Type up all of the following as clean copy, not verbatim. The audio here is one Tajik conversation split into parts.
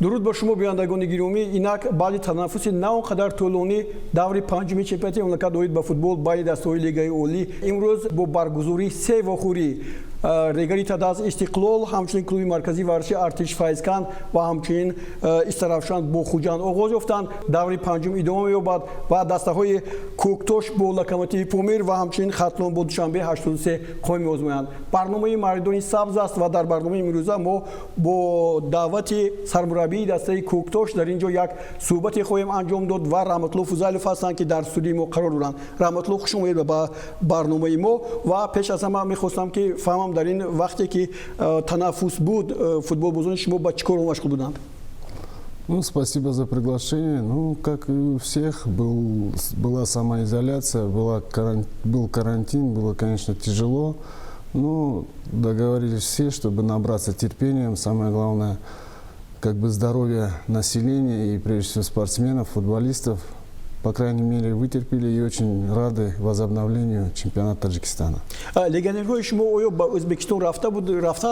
درود بر شما بینندگان گرامی. اینک بعد تنفس نه آنقدر طولانی دوری پنجم چمپیونات مملکت دوید با فوتبال با دسته‌های لیگ اولی امروز با برگزاری سه واخوری رگاریتا داز استقلال همچنین کلوب مرکزی ورزشی ارتش فایزکان و همچنین استرافشان با خوجان آغاز یافتند. دوری پنجم ادامه یابد و دسته‌های کوکتوش با لوکوموتیو پامیر و همچنین خاتلون با دوشنبه 83 قائم می‌آزمایند. برنامه مردانی سبز است و در برنامه امروز ما با دعوت سرمربی دسته کوکتوش در اینجا یک صحبت خواهیم انجام داد و رحمت الله فضایلوف هستند که در استودیوی ما قرار دارند. رحمت الله خوش اومدید به برنامه ما و پیش از همه می‌خواستم که فهمم در این وقتی که تنفس بود فوتبال بازان شما با چیکار مشغول بودند؟ Ну, спасибо за приглашение. Ну, как и у всех, была самоизоляция, был карантин, было, конечно, тяжело. Но договорились все, чтобы набраться терпением. Самое главное, как бы здоровье населения и, прежде всего, спортсменов, футболистов. По крайней мере, вытерпели и очень рады возобновлению чемпионата Таджикистана. Легионерҳои шумо оё ба Ӯзбекистон рафта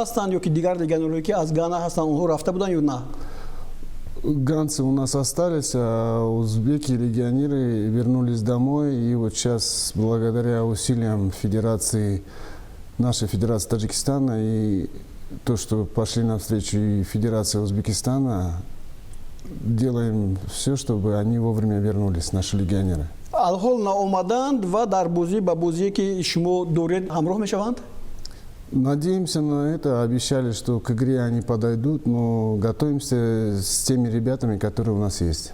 ҳастанд ё ки дигар легионерҳое ки аз Гана ҳастанд онҳо рафта буданд ё на? Ганцы у нас остались, а узбеки, легионеры вернулись домой. И вот сейчас, благодаря усилиям федерации, нашей федерации Таджикистана и то, что пошли навстречу и Федерация Узбекистана, делаем все, чтобы они вовремя вернулись, наши легионеры. Алҳол наомаданд ва дар бозӣ ба бозие ки шумо доред ҳамроҳ мешаванд? Надеемся на это. Обещали, что к игре они подойдут, но готовимся с теми ребятами, которые у нас есть.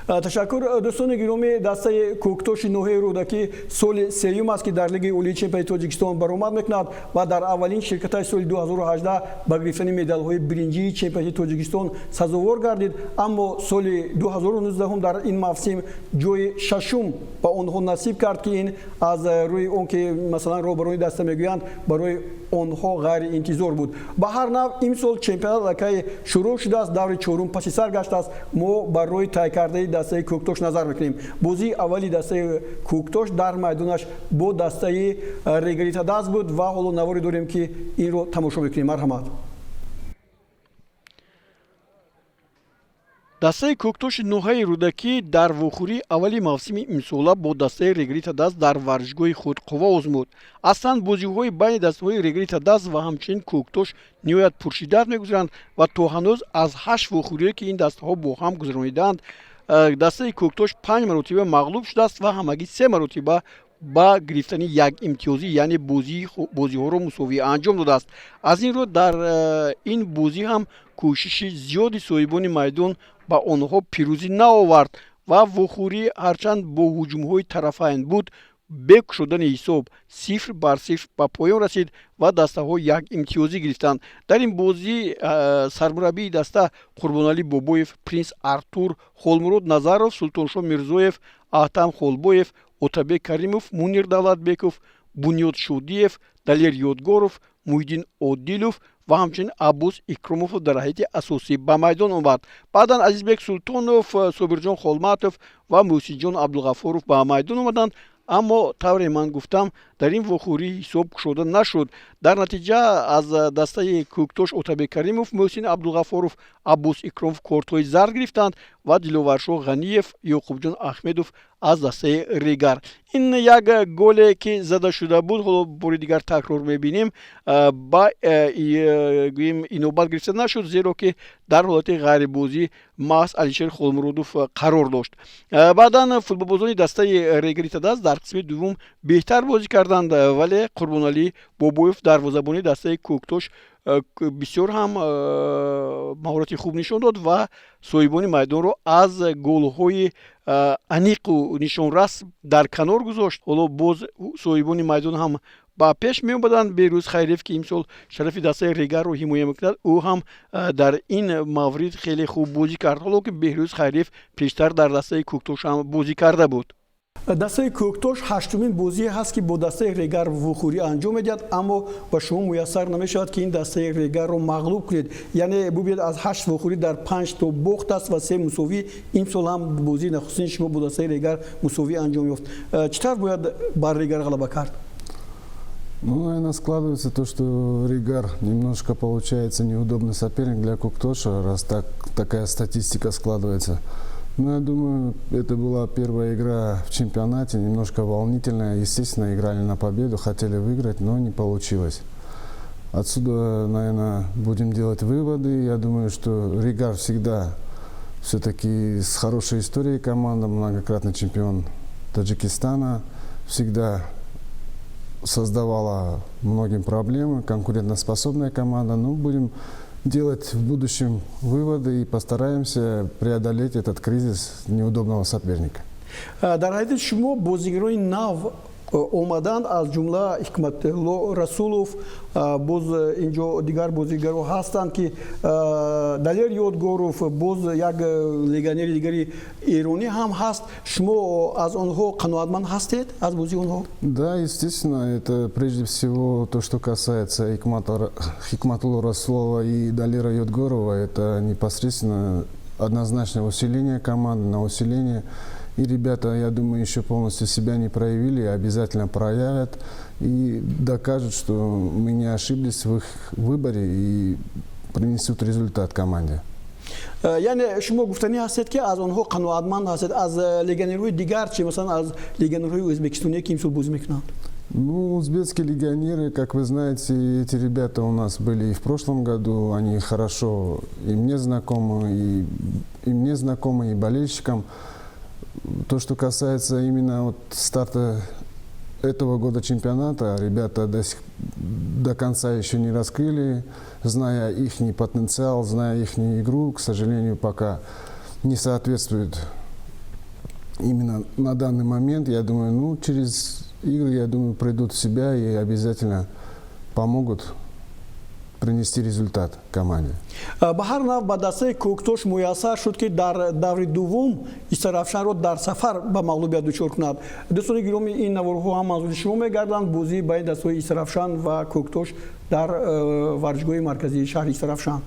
تشکر دوستان گرامی. دسته کوکتوش نوحه رودکی سال سوم است که در لیگ اولی چمپیونات تاجیکستان برآمد میکند و در اولین شرکت سال 2018 با گرفتن مدال های برنجی چمپیونات تاجیکستان سزاوار گردید. اما سال 2019 هم در این موسم جای ششم با آنها نصیب کرد که این از روی اون که مثلا روبروی دسته میگویند برای آنها غیر انتظار بود. به هر نحو امسال چمپیونات که شروع شده است دور چهارم پس سر گشته است. ما برای طی کرده دسته کوکتوش نظر میکنیم. بازی اولی دسته کوکتوش در میدانش با دسته رگاریتا داز بود و حالا نواری داریم که این رو تماشا میکنیم. مرحمت. دسته کوکتوش نوحه رودکی در وخوری اولی موسم امسال با دسته رگاریتا داز در ورزشگاه خود قوا آزمود. اصلا بازی‌های بین دسته‌های رگاریتا داز و همچنین کوکتوش نهایت پرشدت می‌گذرند و تا هنوز از 8 وخوری که این دسته‌ها با هم گذراندند دسته کوکتوش 5 مرتبه مغلوب شده است و همگی 3 مرتبه با گرفتن یک امتیازی یعنی بازی‌ها را مساوی انجام داده است. از این رو در این بازی هم کوشش زیادی صاحبان میدان با آنها پیروزی نآورد و وخوری هرچند با هجوم‌های طرفین بود بک شدن حساب 0-0 به پایان رسید و دسته ها یک امتیازی گرفتند. در این بازی سرمربی دسته قربانعلی بابویف، پرنس ارتور، خولمرود نظرов، سلطانشاه میرزویف، احتم خولبویف، отабек каримов، мунир давлатбеков، бунёд шодиев، далер ёдгоров، муҳиддин одилов ва ҳамчунин аббос икромов дар ҳайати асосӣ ба майдон омад. баъдан азизбек султонов, собирҷон холматов ва муҳсинҷон абдулғафуров ба майдон омаданд. аммо тавре ман гуфтам дар ин вохӯрӣ ҳисоб кушода нашуд. дар натиҷа аз дастаи кӯктош отабек каримов, муҳсин абдулғафуров, аббос икромов кортҳои зард гирифтанд ва диловаршоҳ ғаниев, ёқубҷон аҳмедов аз дастаи регар. ин як голе ки зада шуда буд, ҳоло бори дигар такрор мебинем, ба гӯем инобат гирифта нашуд, зеро ки дар ҳолати ғайрибозӣ маҳз алишер холмуродов қарор дошт. баъдан футболбозони дастаи регарита даст дар қисми дуввум беҳтар бозӣ карданд, вале қурбоналӣ бобоев дарвозабони дастаи кӯктош бисёр ҳам маҳорати хуб нишон дод ва соҳибони майдонро аз голҳои аниқу нишонрас дар канор гузошт. ҳоло боз соҳибони майдон ҳам ба пеш меомаданд. беҳрӯз хайриев ки имсол шарафи дастаи регарро ҳимоя мекунад, ӯ ҳам дар ин маврид хеле хуб бозӣ кард, ҳоло ки беҳрӯз хайриев пештар дар дастаи кӯктош ҳам бозӣ карда буд. дастаи кӯктош ҳаштумин бозие ҳаст ки бо дастаи регар вухӯрӣ анҷом медиҳад, аммо ба шумо муяссар намешавад ки ин дастаи регарро мағлуб кунед. яъне бубиед аз 8 вухӯрӣ дар 5 то бохт аст ва 3 мусовӣ. имсол ҳам бозии нахустини шумо бо дастаи регар мусовӣ анҷом ёфт. чӣ тавр бояд бар регар ғалаба кард? Ну, наверное, складывается то, что Ригар немножко получается неудобный соперник для Куктоша, раз такая статистика складывается. Но я думаю, это была первая игра в чемпионате, немножко волнительная. Естественно, играли на победу, хотели выиграть, но не получилось. Отсюда, наверное, будем делать выводы. Я думаю, что Ригар всегда все-таки с хорошей историей команда, многократный чемпион Таджикистана, всегда создавала многим проблемы, конкурентоспособная команда. Но будем делать в будущем выводы и постараемся преодолеть этот кризис неудобного соперника. дар ҳайати шумо бозигарони нав омаданд аз ҷумла ҳикматулло расулов, боз инҷо дигар бозигаро ҳастанд ки далер ёдгоров, боз як легионери дигари эронӣ ҳам ҳаст. Шумо аз онҳо қаноатманд ҳастед, аз бозии онҳо? Да, естественно, это прежде всего то, что касается Хикматулла Расулова и Далера Йодгорова, это непосредственно однозначное усиление команды, на усиление. И ребята, я думаю, еще полностью себя не проявили, обязательно проявят и докажут, что мы не ошиблись в их выборе и принесут результат команде. яъне шумо гуфтанӣ ҳастед ки аз онҳо қаноатманд ҳастед. аз легионерҳои дигар чӣ, масалан аз легионерҳои ӯзбекистоне ки имсол бозӣ мекунанд? Ну, узбекские легионеры, как вы знаете, эти ребята у нас были и в прошлом году, они хорошо и мне знакомы, и болельщикам. То, что касается именно вот старта этого года чемпионата, ребята до конца еще не раскрыли, зная их потенциал, зная их игру, к сожалению, пока не соответствует именно на данный момент. Я думаю, ну, через игры, я думаю, придут в себя и обязательно помогут принести результат команде. ба ҳар нав ба дастаи Куктош муяссар шуд ки дар даври дуввум Истарафшанро дар сафар ба мағлубият дучор кунад. дӯстони гироми, ин наворҳо ҳам манзури шумо мегарданд, бозии байни дастаҳои Истарафшан ва Куктош дар варзишгоҳи марказии шаҳри Истарафшан.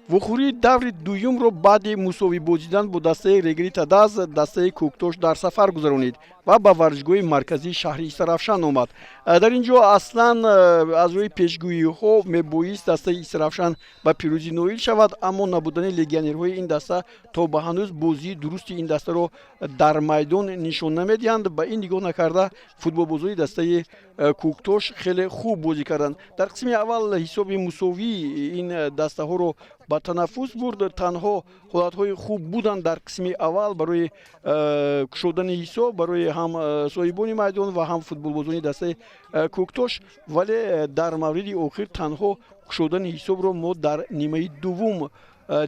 вухӯрии даври дуюмро баъди мусовӣ бозидан бо дастаи Регри Тадаз дастаи Куктош дар сафар гузаронид ва ба варзишгоҳи марказии шаҳри Истарафшан омад. дар ин ҷо аслан аз рӯи пешгӯиҳо мебоист дастаи Истарафшан ба пирӯзӣ ноил шавад, аммо набудани легионерҳои ин даста то ба ҳанӯз бозии дурусти ин дастаро дар майдон нишон намедиҳанд. ба ин нигоҳ накарда футболбозони дастаи Куктош хеле хуб бозӣ карданд. дар қисми аввал ҳисоби мусовии ин дастаҳоро ба танаффус бурд. танҳо ҳолатҳои хуб буданд дар қисми аввал барои кушодани ҳисоб барои ҳам соҳибони майдон ва ҳам футболбозони дастаи Куктош, вале дар мавриди охир танҳо кушодани ҳисобро мо дар нимаи дуввум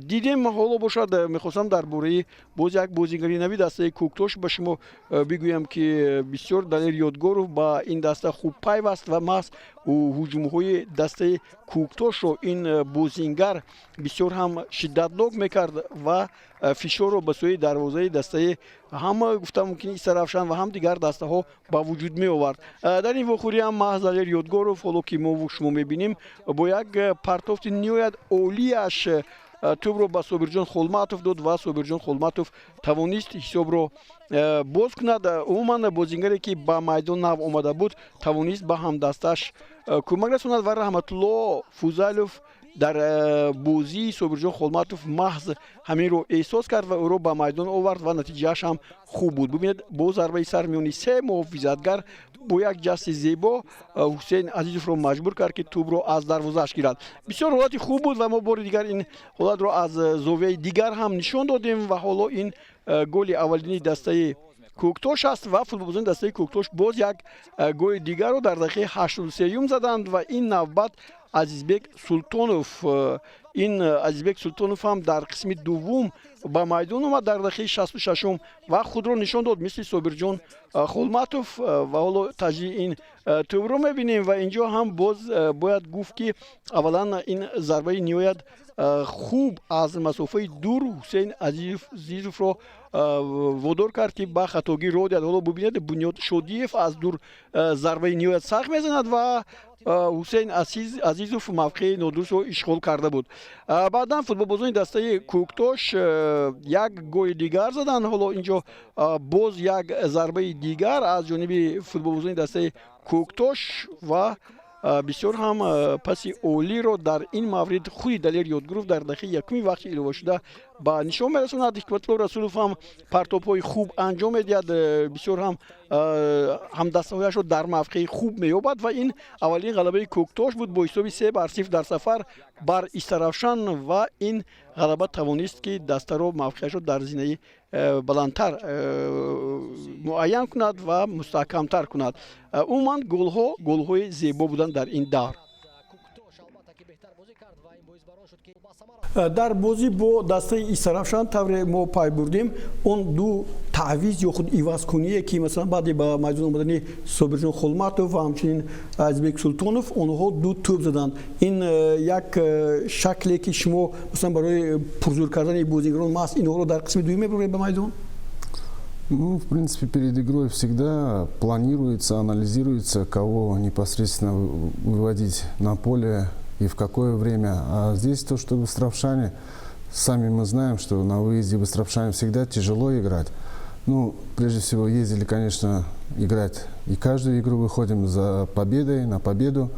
дидем. ҳоло бошад мехостам дар бораи боз як бозигари нави дастаи Куктош ба шумо бигӯям ки бисёр Далер Ёдгоров ба ин даста хуб пайваст ва маҳз ҳуҷумҳои дастаи Куктошро ин бозингар бисёр ҳам шиддатнок мекард ва фишорро ба сӯи дарвозаи дастаи ҳам гуфта мумкин Истарафшан ва ҳам дигар дастаҳо ба вуҷуд меовард. дар ин вохӯрӣ ҳам маҳз Далер Ёдгоров, ҳоло ки мо шумо мебинем, бо як партофти ниҳоят олияш тӯбро ба Собирҷон Холматов дод ва Собирҷон Холматов тавонист ҳисобро боз кунад. умуман бозингаре ки ба майдон нав омада буд тавонист ба ҳамдасташ кӯмак расонад ва Раҳматулло Фузайлов дар бозии Собирҷон Холматов маҳз ҳаминро эҳсос кард ва ӯро ба майдон овард ва натиҷааш ҳам хуб буд. бубинед бо зарбаи сар миёни се муҳофизатгар бо як ҷасти зебо Ҳусейн Азизовро маҷбур кард ки тӯбро аз дарвозааш гирад. бисёр ҳолати хуб буд ва мо бори дигар ин ҳолатро аз зовияи дигар ҳам нишон додем ва ҳоло ин голи аввалини дастаи Куктош аст ва футболбозони дастаи Куктош боз як голи дигарро дар дақиқаи 83 заданд ва ин навбат Азизбек Султонов ҳам дар қисми дуввум ба майдон омад дар дақиқаи 66 ва худро нишон дод мисли Собирҷон Холматов ва ҳоло таҷдиди ин тӯбро мебинем ва ин ҷо ҳам боз бояд гуфт ки аввалан ин зарбаи ниҳоят хуб аз масофаи дур Ҳусейн Азизовро водор кард ки ба хатогӣ роҳ диҳад. ҳоло бубинед Бунёд Шодиев аз дур зарбаи ниҳоят сахт мезанад ва ҳусейн азизов мавқеи нодурустро ишғол карда буд. Баъдан футболбозони дастаи Кӯктош як голи дигар заданд. ҳоло инҷо боз як зарбаи дигар аз ҷониби футболбозони дастаи Кӯктош ва бисёр ҳам паси олиро дар ин маврид худи Далер Ёдгуров дар дақиқаи якуми вақти иловашуда ба нишон мерасонад. Ҳикматулло Расулов ҳам партопҳои хуб анҷом медиҳад, бисёр ҳам ҳамдастаҳояшро дар мавқеи хуб меёбад ва ин аввалин ғалабаи Кӯктош буд бо ҳисоби 3-0 дар сафар бар Истаравшан ва ин ғалаба тавонист ки дастаро мавқеашро дар зинаи баландтар муайян кунад ва мустаҳкамтар кунад. Умуман голҳои зебо буданд дар ин давр. дар бозӣ бо дастаи Истаравшан тавре мо пай бурдем он ду таъвиз ё худ ивазкуние ки масалан баъди ба майдон омадани Собирҷон Холматов ва ҳамчунин Азизбек Султонов онҳо ду тӯб заданд. Ин як шакле ки шумо масалан барои пурзур кардани бозигарон маҳз инҳоро дар қисми дуюм мебуред ба майдон? Ну, в принципе, перед игрой всегда планируется, анализируется, кого непосредственно выводить на поле и в какое время. А здесь то, что в Истравшане, сами мы знаем, что на выезде в Истравшане всегда тяжело играть. Ну, прежде всего, ездили, конечно, играть. И каждую игру выходим за победой, на победу.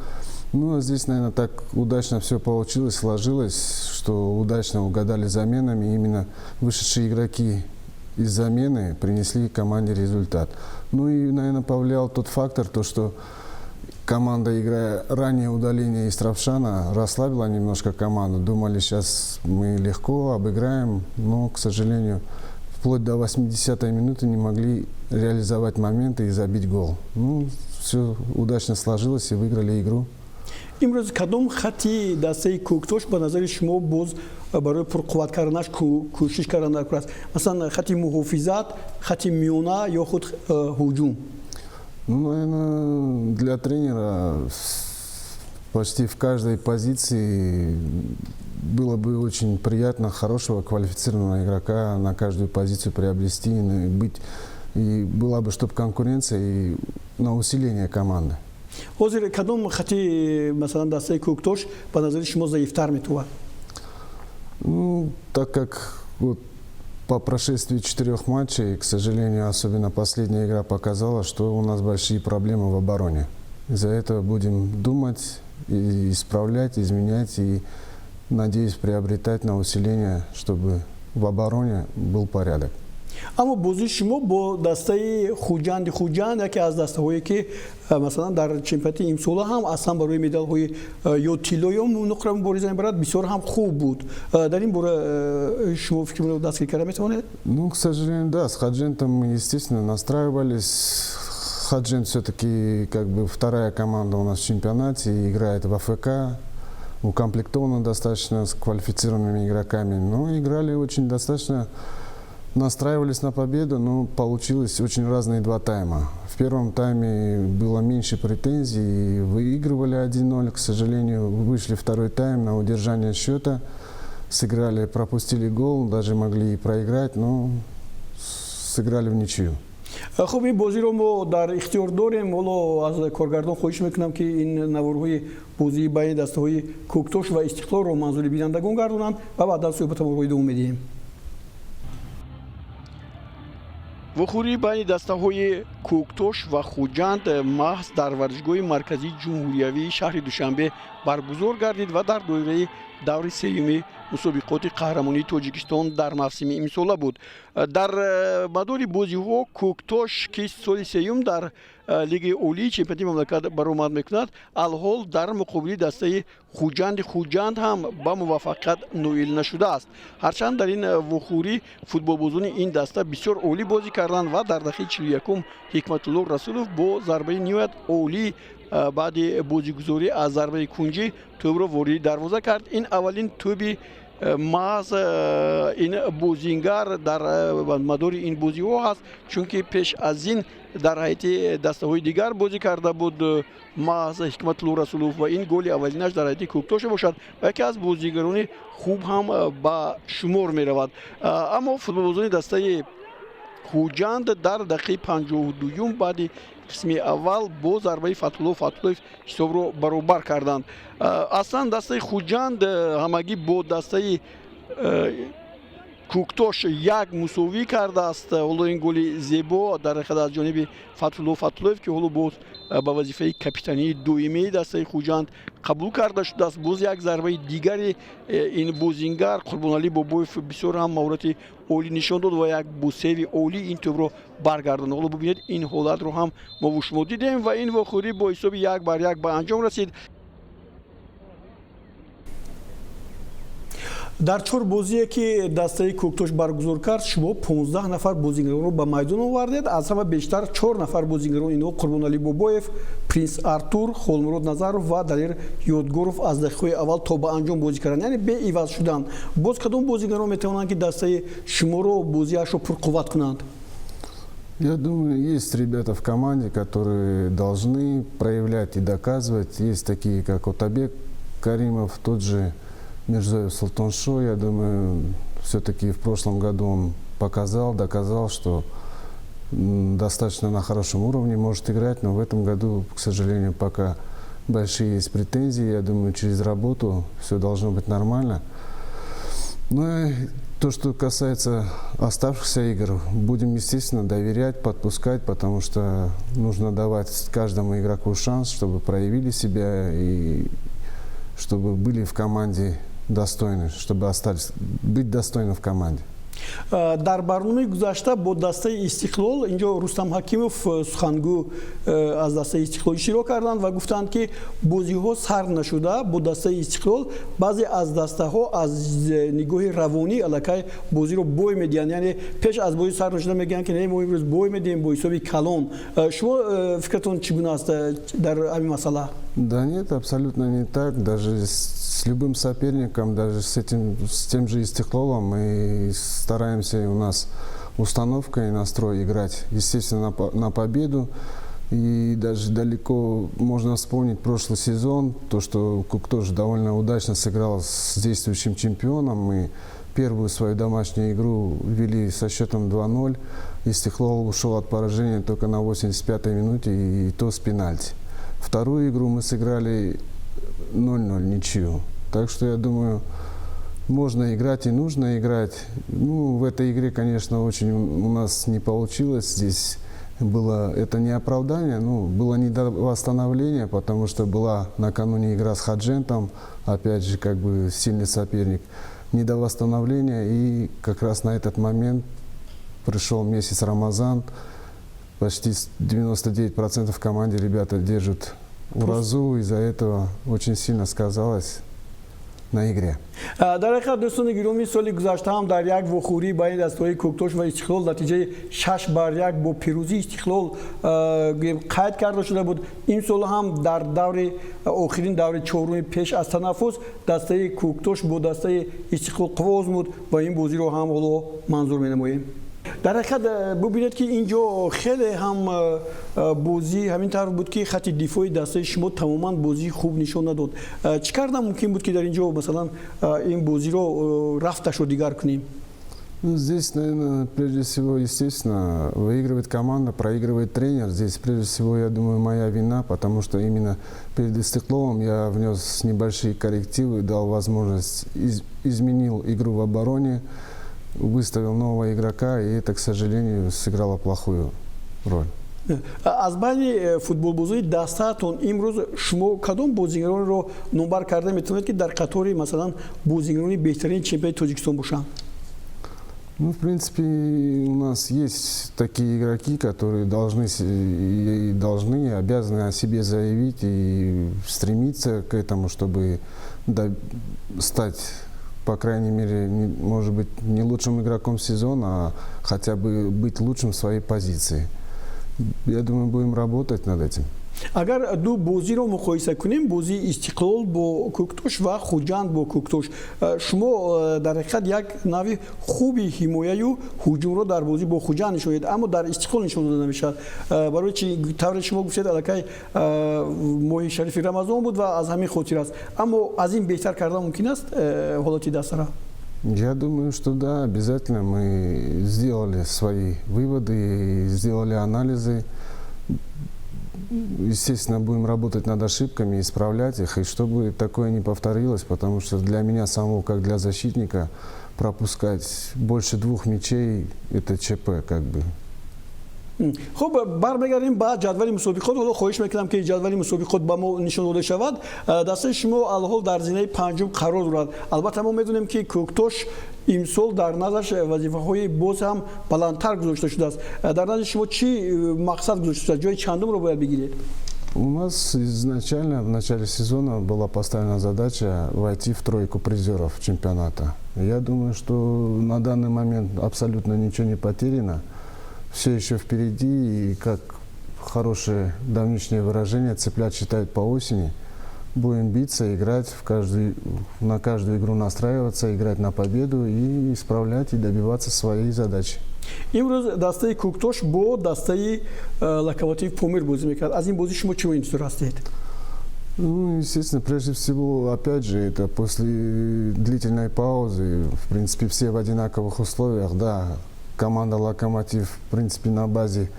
Ну, а здесь, наверное, так удачно все получилось, сложилось, что удачно угадали заменами. Именно вышедшие игроки из замены принесли команде результат. Ну и, наверное, повлиял тот фактор, то, что команда, играя раннее удаление Истравшана, расслабила немножко команду. Думали, сейчас мы легко обыграем, но, к сожалению, вплоть до 80-й минуты не могли реализовать моменты и забить гол. Ну, все удачно сложилось и выиграли игру. имрӯз кадом хати дастаи Кӯктош ба назари шумо боз барои пурқувват карданаш кӯшиш кардан дар кур аст? Масалан, хати муҳофизат, хати миёна ё худ ҳуҷум? Ну, наверное, для тренера почти в каждой позиции было бы очень приятно хорошего квалифицированного игрока на каждую позицию приобрести и быть. И была бы, чтобы конкуренция и на усиление команды. ҳозир кадом хати масалан дастаи Кӯктош ба назари шумо заифтар метувад? Ну, так как вот по прошествии 4 матчей, к сожалению, особенно последняя игра показала, что у нас большие проблемы в обороне. Из-за этого будем думать, и исправлять, изменять и, надеюсь, приобретать на усиление, чтобы в обороне был порядок. аммо бозии шумо бо дастаи хуҷанд яке аз дастаҳое ки масалан дар чемпионати имсола ҳам аслан барои медалҳои ё тилло ё нуқра мубориза мебарад, бисёр ҳам хуб буд. Дар ин бора шумо фикрро дастгирӣ карда метавонед? Ну, к сожалению, да, с Хаджентом мы, естественно, настраивались. Хаджент все-таки как бы вторая команда у нас в чемпионате, играет в АФК, укомплектована достаточно с квалифицированными игроками, но играли очень достаточно. Настраивались на победу, но получилось очень разные два тайма. В первом тайме было меньше претензий, выигрывали 1-0, к сожалению, вышли второй тайм на удержание счета, сыграли, пропустили гол, даже могли и проиграть, но сыграли в ничью. хуб ин бозиро мо дар ихтиёр дорем. ҳоло аз коргардон хоҳиш мекунам ки ин наворҳои бозии байни дастаҳои Кӯктош ва Истиқлолро манзури бинандагон гардонанд ва баъдан суҳбатамонро идома медиҳем. вухӯрии байни дастаҳои Кӯктош ва Хуҷанд маҳз дар варзишгоҳи марказии ҷумҳуриявии шаҳри Душанбе баргузор гардид ва дар доираи даври сеюми мусобиқоти қаҳрамонии Тоҷикистон дар мавсими имсола буд. Дар мадори бозиҳо Кӯктош ки соли сеюм дар лигаи олии чемпионати мамлакат баромад мекунад, алҳол дар муқобили дастаи Хуҷанд ҳам ба муваффақият ноил нашудааст. Ҳарчанд дар ин вухӯрӣ футболбозони ин даста бисёр олӣ бозӣ карданд ва дар дақиқаи 41 Ҳикматулло Расулов бо зарбаи ниҳоят олӣ баъди бозигузорӣ аз зарбаи кунҷӣ тӯбро вориди дарвоза кард. Ин аввалин тӯби маҳз ин бозингар дар мадори ин бозиҳо ҳаст, чунки пеш аз ин дар ҳайати дастаҳои дигар бозӣ карда буд маҳз Ҳикматулло Расулов ва ин голи аввалинаш дар ҳайати Кӯктош мебошад ва яке аз бозигарони хуб ҳам ба шумор меравад. Аммо футболбозони дастаи хуҷанд дар дақиқаи 52 баъди қисми аввал бо зарбаи Фатҳуллоҳ ҳисобро баробар карданд. Аслан дастаи хуҷанд ҳамагӣ бо дастаи Кӯктош як мусовӣ кардааст. Ҳоло ин голи зебо дар ҳақиқат аз ҷониби Фатҳуллоҳ ки ҳоло боз ба вазифаи капитании доимии дастаи хуҷанд қабул карда шудааст. Боз як зарбаи дигари ин бозингар Қурбоналӣ Бобоев бисёр ҳам маҳорати олӣ нишон дод ва як бусеви олӣ ин тӯбро баргардонд. Ҳоло бубинед ин ҳолатро ҳам мо шумо дидем ва ин вохӯрӣ бо ҳисоби 1-1 ба анҷом расид. дар чор бозие ки дастаи Кӯктош баргузор кард, шумо 15 нафар бозингаронро ба майдон овардед. Аз ҳама бештар 4 нафар бозингарон инҳо Қурбоналӣ Бобоев, Принс Артур, Холмурод Назаров ва Далер Ёдгоров аз дақиқаҳои аввал то ба анҷом бозӣ карданд, яъне беиваз шуданд. Боз кадом бозингарон метавонанд ки дастаи шуморо бозиашро пурқувват кунанд? Я думаю, есть ребята в команде, которые должны проявлять и доказывать. Есть такие, как Отабек Каримов, тот же Мирзоев Султоншо. Я думаю, все-таки в прошлом году он доказал, что достаточно на хорошем уровне может играть, но в этом году, к сожалению, пока большие есть претензии. Я думаю, через работу все должно быть нормально. Ну и то, что касается оставшихся игр, будем, естественно, доверять, подпускать, потому что нужно давать каждому игроку шанс, чтобы проявили себя и чтобы были в команде достойны, чтобы остались, быть достойны в команде. дар барномаи гузашта бо дастаи Истиқлол инҷо Рустам Ҳакимов сухангӯ аз дастаи Истиқлол иштирок карданд ва гуфтанд ки бозиҳо сар нашуда бо дастаи Истиқлол баъзе аз дастаҳо аз нигоҳи равонӣ аллакай бозиро бой медиҳанд, яъне пеш аз бозӣ сар нашуда мегӯянд ки не мо имрӯз бой медиҳем бо ҳисоби калон. Шумо фикратон чӣ гуна аст дар ҳамин масъала? Да нет, абсолютно не так. Даже с любым соперником, даже с тем же Истиқлолом мы стараемся, и у нас установка и настрой играть, естественно, на победу. И даже далеко можно вспомнить прошлый сезон, то, что Кӯктош довольно удачно сыграл с действующим чемпионом. Мы первую свою домашнюю игру вели со счетом 2-0. Истиқлол ушел от поражения только на 85-й минуте, и то с пенальти. Вторую игру мы сыграли 0-0, ничью. Так что я думаю, можно играть и нужно играть. Ну, в этой игре, конечно, очень у нас не получилось. Здесь было это не оправдание, но было недовосстановление, потому что была накануне игра с Хаджентом, опять же, как бы сильный соперник. Недовосстановление, и как раз на этот момент пришел месяц Рамазан. Почти 99% в команде ребята держат уразу, из-за этого очень сильно сказалось на игре. дар ҳақиқат дӯстони гиромӣ, соли гузашта ҳам дар як вохӯрӣ байни дастаҳои Кӯктош ва Истиқлол натиҷаи 6-1 бо пирӯзии Истиқлол қайд карда шуда буд. Имсол ҳам дар даври охирин даври чоруми пеш аз танаффус дастаи Кӯктош бо дастаи Истиқлол қувва озмуд ва ин бозиро ҳам ҳоло манзур менамоем. дар ҳақиқат бубинед ки инҷо хеле ҳам бозӣ ҳамин тавр буд ки хатти дифои дастаи шумо тамоман бозии хуб нишон надод. Чӣ карда мумкин буд ки дар инҷо масалан ин бозиро рафташро дигар кунем? Ну, здесь, наверное, прежде всего, естественно, выигрывает команда, проигрывает тренер. Здесь, прежде всего, я думаю, моя вина, потому что именно перед Истиқлолом я внес небольшие коррективы, дал возможность, изменил игру в обороне, выставил нового игрока, и это, к сожалению, сыграло плохую роль. аз байни футболбозии дастаатон имрӯз шумо кадом бозингаронро номбар карда метавонед ки дар қатори масалан бозингарони беҳтарини чемпионати Тоҷикистон бошанд? Ну, в принципе, у нас есть такие игроки, которые должны и обязаны о себе заявить и стремиться к этому, чтобы стать, по крайней мере, может быть, не лучшим игроком сезона, а хотя бы быть лучшим в своей позиции. Я думаю, будем работать над этим. агар ду бозиро муқоиса кунем, бозии Истиқлол бо Кӯктош ва Хуҷанд бо Кӯктош, шумо дар ҳақиқат як нави хуби ҳимояю ҳуҷумро дар бозӣ бо Хуҷанд нишонед, аммо дар Истиқлол нишон дода намешавад. барои чӣ тавре шумо гуфтед аллакай моҳи шарифи Рамазон буд ва аз ҳамин хотир аст, аммо аз ин беҳтар кардан мумкин аст ҳолати дастара? Я думаю, что да, обязательно мы сделали свои выводы, и сделали анализы. Естественно, будем работать над ошибками, исправлять их, и чтобы такое не повторилось, потому что для меня самого, как для защитника, пропускать больше 2 мячей – это ЧП, как бы. خب برمیگردیم بعد جدول مسابقات. حالا خواهش میکنم که جدول مسابقات با ما نشان داده شود. دسته شما الحال در زینه پنجم قرار دارد. البته ما میدونیم که کوکتوش امسال در نظرش وظیفه‌های باز هم بلندتر گذاشته شده است. در نظر شما چی مقصد گذاشته شده؟ جای چندم رو باید بگیرید؟ У нас изначально в начале сезона была поставлена задача войти в тройку призеров чемпионата. Я думаю, что на данный момент абсолютно ничего не потеряно. Все еще впереди, и как хорошее давнишнее выражение, цыплят считают по осени. Будем биться, играть на каждую игру настраиваться, играть на победу и исправлять и добиваться своей задачи. امروز دسته کوکتوش با دسته لوکوموتیو پومیر بازی میکرد. از این بازی شما چه انتظار هستید؟ Ну, естественно, прежде всего, опять же, это после длительной паузы, в принципе, все в одинаковых условиях, да. Команда «Локомотив», в принципе, на базе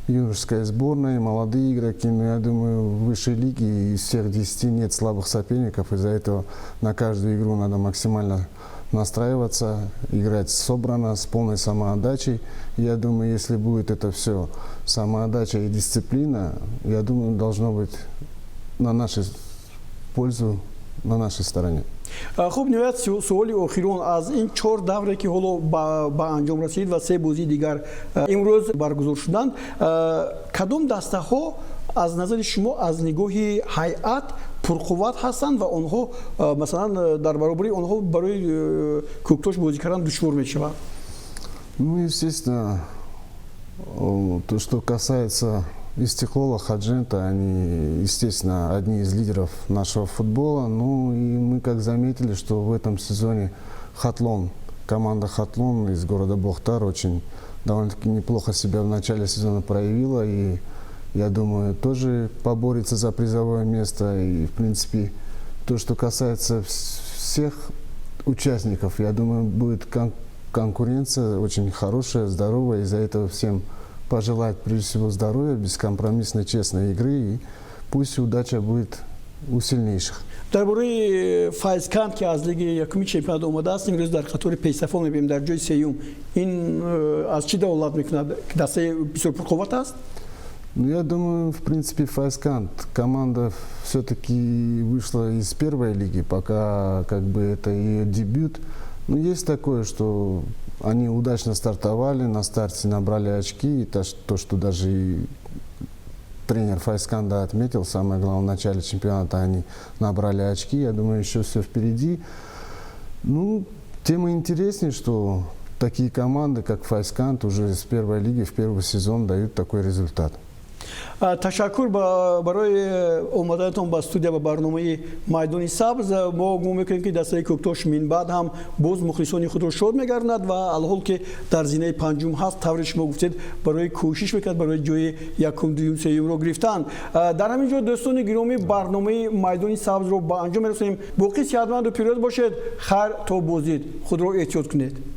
юношеской сборной, молодые игроки, но я думаю, в высшей лиге из всех 10 нет слабых соперников, из-за этого на каждую игру надо максимально настраиваться, играть собрано, с полной самоотдачей. Я думаю, если будет это все, самоотдача и дисциплина, я думаю, должно быть на нашу пользу, на нашей стороне. خب نهایت سوالی آخرون از این 4 دوره که حالا با انجام رسید و 3 بازی دیگر امروز برگزار شدند، کدام دسته ها از نظر شما از نگاه هیئت پرقوت هستند و آنها مثلا در برابر آنها برای کوکتوش بازی کردن دشوار میشود؟ Ну, естественно, то, что касается Истеклола, Хаджента, они, естественно, одни из лидеров нашего футбола. Ну и мы как заметили, что в этом сезоне Хатлон, команда Хатлон из города Бохтар очень довольно-таки неплохо себя в начале сезона проявила. И я думаю, тоже поборется за призовое место. И, в принципе, то, что касается всех участников, я думаю, будет конкуренция очень хорошая, здоровая. Из-за этого всем пожелать, прежде всего, здоровья, бескомпромиссной, честной игры, и пусть удача будет у сильнейших. درباره فایزکند که از لیگ یکمی چمپیونات اومده است، امروز در خطور پیش‌صف می‌بینیم در جای سوم. این از چی دلالت می‌کند؟ دسته بسیار پرقوت است؟ Ну, я думаю, в принципе, Файскант, команда все-таки вышла из первой лиги, пока как бы это ее дебют. Но есть такое, что они удачно стартовали, на старте набрали очки, и то, что даже и тренер Файсканда отметил, самое главное, в начале чемпионата они набрали очки, я думаю, еще все впереди. Ну, тем интереснее, что такие команды, как Файскант, уже с первой лиги в первый сезон дают такой результат. تشکر برای اومدنتون به استودیو و برنامه میدان سبز. ما گمان میکنیم که دسته کوکتوش من بعد هم باز مخلصان خود را شاد میگردند و الحال که در زینه پنجم هست، طوری شما گفتید برای کوشش میکرد برای جای یکم دوم سوم رو گرفتن. در همین جا دوستان گرامی برنامه میدان سبز رو با انجام میرسونیم. باقی صحتمند و پیروز باشید. خیر تا بازدید. خود را احتیاط کنید.